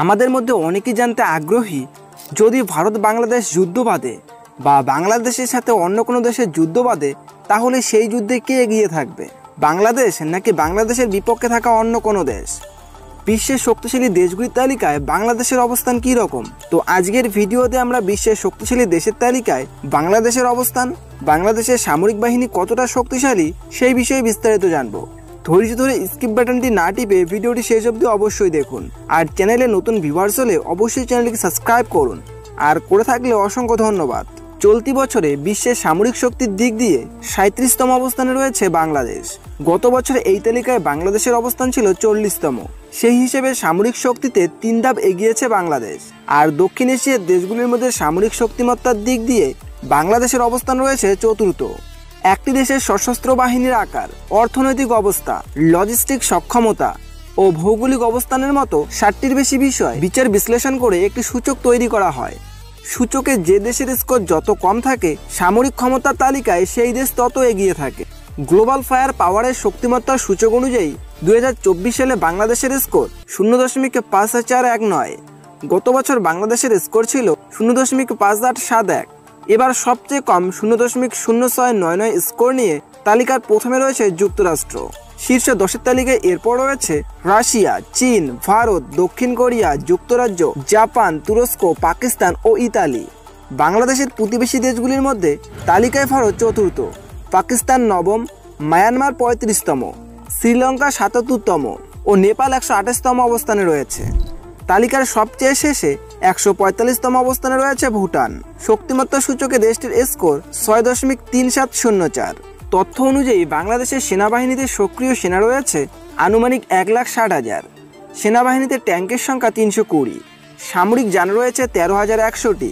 আমাদের মধ্যে অনেকেই জানতে আগ্রহী, যদি ভারত বাংলাদেশ যুদ্ধ বাঁধে বা বাংলাদেশের সাথে অন্য কোনো দেশের যুদ্ধ বাঁধে, তাহলে সেই যুদ্ধে কে এগিয়ে থাকবে, বাংলাদেশ নাকি বাংলাদেশের বিপক্ষে থাকা অন্য কোনো দেশ? বিশ্বের শক্তিশালী দেশগুলির তালিকায় বাংলাদেশের অবস্থান কী রকম? তো আজকের ভিডিওতে আমরা বিশ্বের শক্তিশালী দেশের তালিকায় বাংলাদেশের অবস্থান, বাংলাদেশের সামরিক বাহিনী কতটা শক্তিশালী সেই বিষয়ে বিস্তারিত জানব। ধৈর্য ধরে স্কিপ বাটনটি না টিপে ভিডিওটি শেষ অবধি অবশ্যই দেখুন। আর চ্যানেলে নতুন ভিউয়ার্স হলে অবশ্যই চ্যানেলটিকে সাবস্ক্রাইব করুন, আর করে থাকলে অসংখ্য ধন্যবাদ। চলতি বছরে বিশ্বের সামরিক শক্তির দিক দিয়ে 37তম অবস্থানে রয়েছে বাংলাদেশ। গত বছরে এই তালিকায় বাংলাদেশের অবস্থান ছিল 40তম। সেই হিসেবে সামরিক শক্তিতে 3 ধাপ এগিয়েছে বাংলাদেশ। আর দক্ষিণ এশিয়ার দেশগুলির মধ্যে সামরিক শক্তিমত্তার দিক দিয়ে বাংলাদেশের অবস্থান রয়েছে 4র্থ। একটি দেশের সশস্ত্র বাহিনীর আকার, অর্থনৈতিক অবস্থা, লজিস্টিক সক্ষমতা ও ভৌগোলিক অবস্থানের মতো 60টির বেশি বিষয় বিচার বিশ্লেষণ করে একটি সূচক তৈরি করা হয়। সূচকে যে দেশের স্কোর যত কম থাকে, সামরিক ক্ষমতার তালিকায় সেই দেশ তত এগিয়ে থাকে। গ্লোবাল ফায়ার পাওয়ারের শক্তিমত্তার সূচক অনুযায়ী 2024 সালে বাংলাদেশের স্কোর 0.5419। গত বছর বাংলাদেশের স্কোর ছিল 0.5871। এবার সবচেয়ে কম 0.0699 স্কোর নিয়ে তালিকার প্রথমে রয়েছে যুক্তরাষ্ট্র। শীর্ষ 10-এর তালিকায় এরপর রয়েছে রাশিয়া, চীন, ভারত, দক্ষিণ কোরিয়া, যুক্তরাজ্য, জাপান, তুরস্ক, পাকিস্তান ও ইতালি। বাংলাদেশের প্রতিবেশী দেশগুলির মধ্যে তালিকায় ভারত 4র্থ, পাকিস্তান 9ম, মায়ানমার 35তম, শ্রীলঙ্কা 77তম ও নেপাল 128তম অবস্থানে রয়েছে। তালিকার সবচেয়ে শেষে 145তম অবস্থানে রয়েছে ভুটান। শক্তিমত্তা সূচকে দেশটির স্কোর 6.3704। তথ্য অনুযায়ী বাংলাদেশের সেনাবাহিনীতে সক্রিয় সেনা রয়েছে আনুমানিক 1,60,000। সেনাবাহিনীতে ট্যাঙ্কের সংখ্যা 320, সামরিক যান রয়েছে 13,100টি,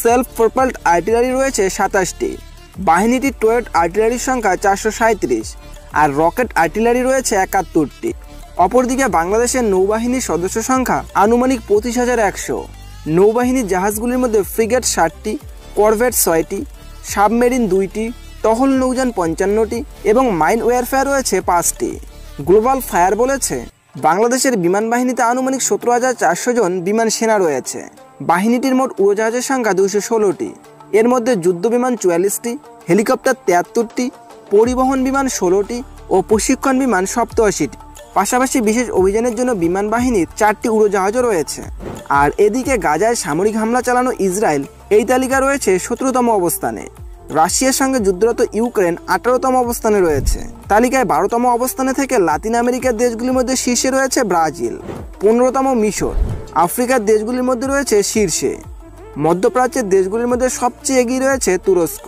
সেলফ প্রপাল্ড আর্টিলারি রয়েছে 27টি। বাহিনীটির টয়েড আর্টিলারির সংখ্যা 437 আর রকেট আর্টিলারি রয়েছে 71টি। অপরদিকে বাংলাদেশের নৌবাহিনীর সদস্য সংখ্যা আনুমানিক 25,100। নৌবাহিনীর জাহাজগুলির মধ্যে ফ্রিগেট 60টি, করভেট 6টি, সাবমেরিন 2টি, টহল নৌযান 55টি এবং মাইন ওয়ারফেয়ার রয়েছে 5টি। গ্লোবাল ফায়ার বলেছে, বাংলাদেশের বিমান বাহিনীতে আনুমানিক 17,400 জন বিমান সেনা রয়েছে। বাহিনীটির মোট উড়োজাহাজের সংখ্যা 216টি। এর মধ্যে যুদ্ধ বিমান 44টি, হেলিকপ্টার 73টি, পরিবহন বিমান 16টি ও প্রশিক্ষণ বিমান 87টি। পাশাপাশি বিশেষ অভিযানের জন্য বিমান বাহিনীর 4টি উড়োজাহাজও রয়েছে। আর এদিকে গাজায় সামরিক হামলা চালানো ইসরায়েল এই তালিকা রয়েছে 17তম অবস্থানে। রাশিয়ার সঙ্গে যুদ্ধরত ইউক্রেন 18তম অবস্থানে রয়েছে। তালিকায় 12তম অবস্থানে থেকে লাতিন আমেরিকার দেশগুলির মধ্যে শীর্ষে রয়েছে ব্রাজিল, 15তম মিশর। আফ্রিকার দেশগুলির মধ্যে রয়েছে শীর্ষে। মধ্যপ্রাচ্যের দেশগুলির মধ্যে সবচেয়ে এগিয়ে রয়েছে তুরস্ক।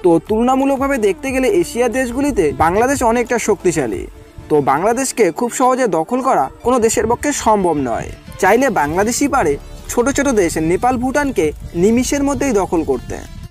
তো তুলনামূলকভাবে দেখতে গেলে এশিয়ার দেশগুলিতে বাংলাদেশ অনেকটা শক্তিশালী। তো বাংলাদেশকে খুব সহজে দখল করা কোনো দেশের পক্ষে সম্ভব নয়। চাইলে বাংলাদেশই পারে ছোট ছোট দেশ নেপাল, ভুটানকে নিমিষের মধ্যেই দখল করতে।